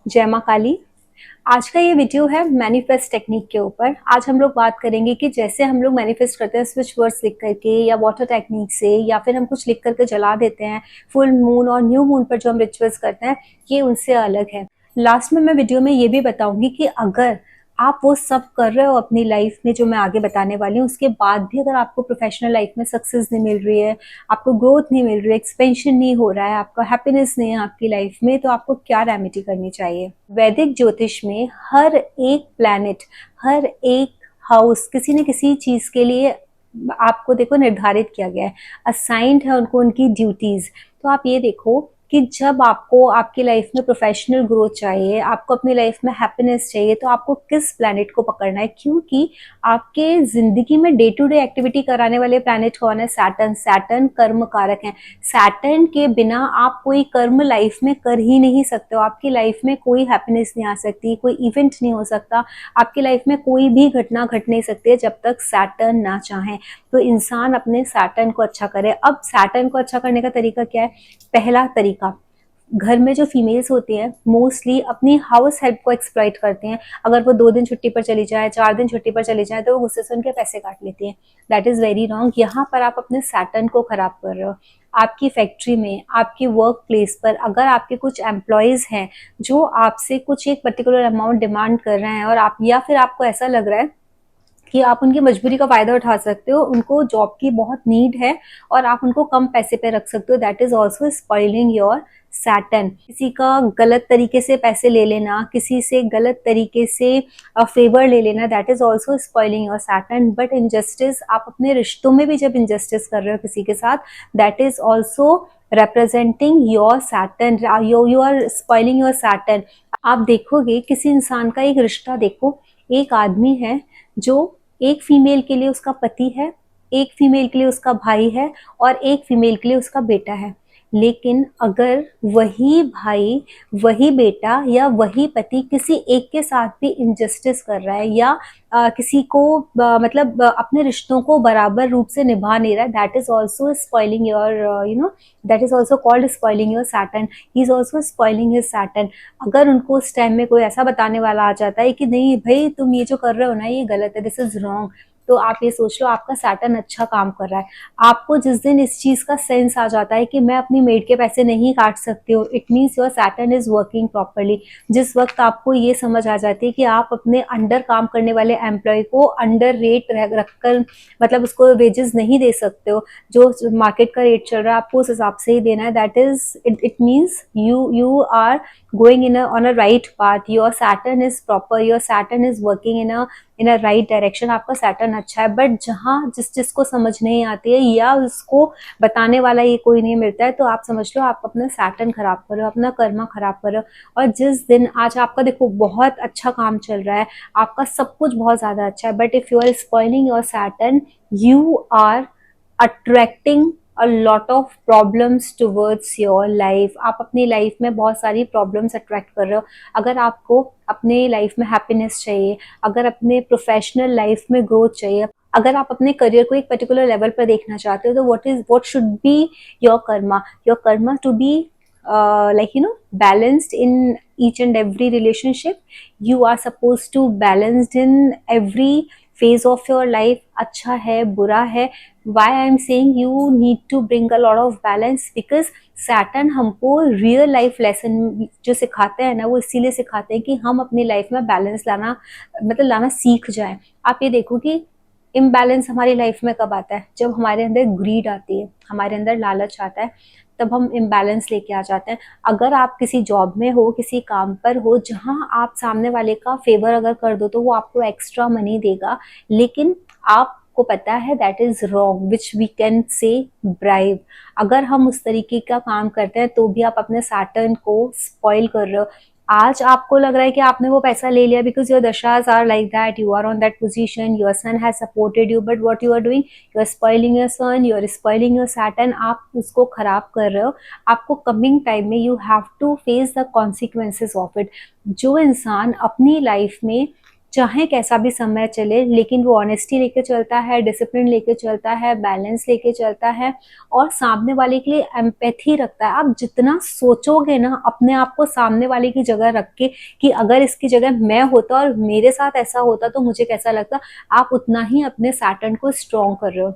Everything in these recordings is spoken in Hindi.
जय माँ काली। आज का ये वीडियो है मैनिफेस्ट टेक्निक के ऊपर। आज हम लोग बात करेंगे कि जैसे हम लोग मैनिफेस्ट करते हैं स्विच वर्ड्स लिख करके या वाटर टेक्निक से, या फिर हम कुछ लिख करके जला देते हैं फुल मून और न्यू मून पर जो हम रिचुअल्स करते हैं, ये उनसे अलग है। लास्ट में मैं वीडियो में ये भी बताऊंगी कि अगर आप वो सब कर रहे हो अपनी लाइफ में जो मैं आगे बताने वाली हूँ, उसके बाद भी अगर आपको प्रोफेशनल लाइफ में सक्सेस नहीं मिल रही है, आपको ग्रोथ नहीं मिल रही है, एक्सपेंशन नहीं हो रहा है, आपका हैप्पीनेस नहीं है आपकी लाइफ में, तो आपको क्या रेमेडी करनी चाहिए। वैदिक ज्योतिष में हर एक प्लैनेट, हर एक हाउस किसी न किसी चीज के लिए आपको देखो निर्धारित किया गया है, असाइंड है उनको उनकी ड्यूटीज। तो आप ये देखो कि जब आपको आपकी लाइफ में प्रोफेशनल ग्रोथ चाहिए, आपको अपनी लाइफ में हैप्पीनेस चाहिए, तो आपको किस प्लैनेट को पकड़ना है, क्योंकि आपके जिंदगी में डे टू डे एक्टिविटी कराने वाले प्लैनेट कौन है? सैटर्न। सैटर्न कर्म कारक है। सैटर्न के बिना आप कोई कर्म लाइफ में कर ही नहीं सकते हो। आपकी लाइफ में कोई हैप्पीनेस नहीं आ सकती, कोई इवेंट नहीं हो सकता, आपकी लाइफ में कोई भी घटना घट नहीं सकती है जब तक सैटर्न ना चाहे। तो इंसान अपने सैटर्न को अच्छा करे। अब सैटर्न को अच्छा करने का तरीका क्या है? पहला तरीका, घर में जो फीमेल्स होती हैं मोस्टली अपनी हाउस हेल्प को एक्सप्लॉइट करती हैं। अगर वो 2 दिन छुट्टी पर चली जाए, 4 दिन छुट्टी पर चली जाए, तो वो गुस्से से उनके पैसे काट लेती हैं। That is very wrong. यहाँ पर आप अपने सैटर्न को खराब कर रहे हो। आपकी फैक्ट्री में, आपकी वर्क प्लेस पर अगर आपके कुछ एम्प्लॉयज हैं जो आपसे कुछ एक पर्टिकुलर अमाउंट डिमांड कर रहे हैं, और आप, या फिर आपको ऐसा लग रहा है कि आप उनकी मजबूरी का फायदा उठा सकते हो, उनको जॉब की बहुत नीड है और आप उनको कम पैसे पे रख सकते हो, that is also spoiling your Saturn. किसी का गलत तरीके से पैसे ले लेना, किसी से गलत तरीके से फेवर ले लेना, that is also spoiling your Saturn. But injustice, आप अपने रिश्तों में भी जब इनजस्टिस कर रहे हो किसी के साथ, that is also representing your Saturn, you are spoiling your Saturn। आप देखोगे किसी इंसान का एक रिश्ता देखो, एक आदमी है जो एक फीमेल के लिए उसका पति है, एक फीमेल के लिए उसका भाई है, और एक फीमेल के लिए उसका बेटा है। लेकिन अगर वही भाई, वही बेटा या वही पति किसी एक के साथ भी इनजस्टिस कर रहा है, या किसी को मतलब अपने रिश्तों को बराबर रूप से निभा नहीं रहा है, that is also spoiling your that is also called spoiling your Saturn. He is also spoiling his Saturn. अगर उनको उस टाइम में कोई ऐसा बताने वाला आ जाता है कि नहीं भाई तुम ये जो कर रहे हो ना ये गलत है, दिस इज रॉन्ग, तो आप ये सोच लो आपका सैटर्न अच्छा काम कर रहा है। आपको जिस दिन इस चीज का सेंस आ जाता है कि मैं अपनी मेड के पैसे नहीं काट सकती हूँ, it means your Saturn is working properly. जिस वक्त आपको ये समझ आ जाती है कि आप अपने अंडर काम करने वाले एम्प्लॉय को अंडर रेट रखकर, मतलब उसको वेजेस नहीं दे सकते हो, जो मार्केट का रेट चल रहा है आपको उस हिसाब से ही देना है, that is it means you are going on a right path, your Saturn is proper, your Saturn is working in a right direction, आपका Saturn अच्छा है। बट जहाँ जिसको समझ नहीं आती है या उसको बताने वाला ये कोई नहीं मिलता है, तो आप समझ लो आप अपना Saturn खराब कर रहे हो, अपना कर्मा खराब कर रहे हो। और जिस दिन आज आपका देखो बहुत अच्छा काम चल रहा है, आपका सब कुछ बहुत ज्यादा अच्छा है, but if you are spoiling your Saturn, you are attracting a lot of problems towards your life। आप अपनी लाइफ में बहुत सारी प्रॉब्लम्स अट्रैक्ट कर रहे हो। अगर आपको अपने लाइफ में हैप्पीनेस चाहिए, अगर अपने प्रोफेशनल लाइफ में ग्रोथ चाहिए, अगर आप अपने करियर को एक पर्टिकुलर लेवल पर देखना चाहते हो, तो what should be your karma to be like balanced in each and every relationship। you are supposed to balanced in every phase of your life। अच्छा है, बुरा है, why I am saying you need to bring a lot of balance, because Saturn हमको रियल लाइफ लेसन जो सिखाते हैं ना, वो इसीलिए सिखाते हैं कि हम अपनी लाइफ में बैलेंस लाना, मतलब लाना सीख जाएं। आप ये देखो कि इम्बैलेंस हमारी लाइफ में कब आता है? जब हमारे अंदर ग्रीड आती है, हमारे अंदर लालच आता है, तब हम इम्बैलेंस लेके आ जाते हैं। अगर आप किसी जॉब में हो, किसी काम पर हो, जहां आप सामने वाले का फेवर अगर कर दो तो वो आपको एक्स्ट्रा मनी देगा, लेकिन आपको पता है that is wrong, which we can say bribe. अगर हम उस तरीके का काम करते हैं तो भी आप अपने सैटर्न को स्पॉइल कर रहे हो। आज आपको लग रहा है कि आपने वो पैसा ले लिया because your dashas are like that, you are on that position, your son has supported you, but what you are doing, you are spoiling your son, you are spoiling your Saturn. आप उसको खराब कर रहे हो। आपको कमिंग टाइम में you have to face the consequences of it. जो इंसान अपनी लाइफ में चाहे कैसा भी समय चले, लेकिन वो ऑनेस्टी लेके चलता है, डिसिप्लिन लेके चलता है, बैलेंस लेके चलता है और सामने वाले के लिए एम्पैथी रखता है। आप जितना सोचोगे ना अपने आप को सामने वाले की जगह रख के कि अगर इसकी जगह मैं होता और मेरे साथ ऐसा होता तो मुझे कैसा लगता, आप उतना ही अपने सैटर्न को स्ट्रॉन्ग कर रहे हो।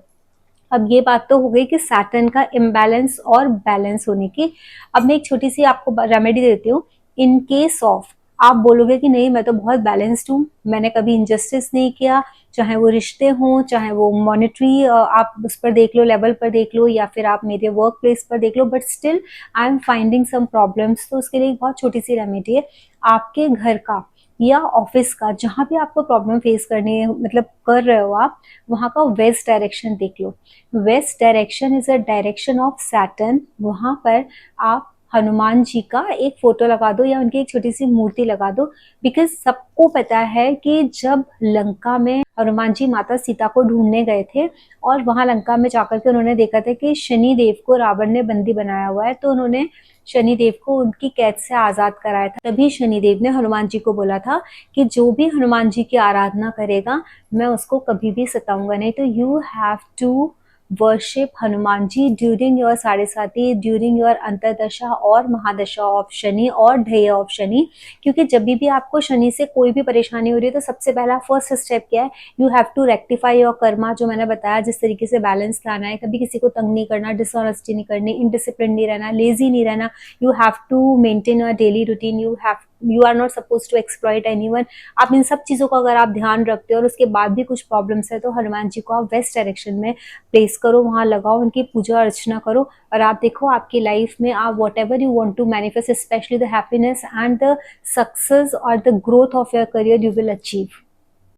अब ये बात तो हो गई कि सैटर्न का इम्बैलेंस और बैलेंस होने की। अब मैं एक छोटी सी आपको रेमेडी देती हूँ। इन केस ऑफ आप बोलोगे कि नहीं मैं तो बहुत बैलेंस्ड हूँ, मैंने कभी इनजस्टिस नहीं किया, चाहे वो रिश्ते हों, चाहे वो मॉनेटरी आप उस पर देख लो, लेवल पर देख लो, या फिर आप मेरे वर्क प्लेस पर देख लो, but still I am finding some problems. तो उसके लिए एक बहुत छोटी सी रेमेडी है। आपके घर का या ऑफिस का जहाँ भी आपको प्रॉब्लम फेस करनी है, मतलब कर रहे हो आप, वहाँ का वेस्ट डायरेक्शन देख लो। West direction is a direction of Saturn. वहां पर आप हनुमान जी का एक फोटो लगा दो या उनकी एक छोटी सी मूर्ति लगा दो। बिकॉज सबको पता है कि जब लंका में हनुमान जी माता सीता को ढूंढने गए थे और वहां लंका में जाकर के उन्होंने देखा था कि शनि देव को रावण ने बंदी बनाया हुआ है, तो उन्होंने शनि देव को उनकी कैद से आजाद कराया था। तभी शनि देव ने हनुमान जी को बोला था कि जो भी हनुमान जी की आराधना करेगा मैं उसको कभी भी सताऊंगा नहीं। तो you have to worship Hanuman ji during your sade sati, during your अंतरदशा और महादशा ऑफ शनि और ढय ऑफ शनि। क्योंकि जब भी आपको शनि से कोई भी परेशानी हो रही है तो सबसे पहला फर्स्ट स्टेप क्या है, you have to rectify your karma. जो मैंने बताया जिस तरीके से बैलेंस लाना है, कभी किसी को तंग नहीं करना, डिसऑनेस्टी नहीं करनी, इनडिसिप्लिन नहीं रहना, लेजी नहीं रहना। You have to maintain your daily routine, you are not suppose to exploit anyone. आप इन सब चीजों का अगर आप ध्यान रखते हो और उसके बाद भी कुछ प्रॉब्लम्स है तो हनुमान जी को आप वेस्ट डायरेक्शन में प्लेस करो, वहां लगाओ, उनकी पूजा अर्चना करो और आप देखो आपकी लाइफ में आप whatever you want to manifest, specially the happiness and the success और the growth of your career, you will achieve.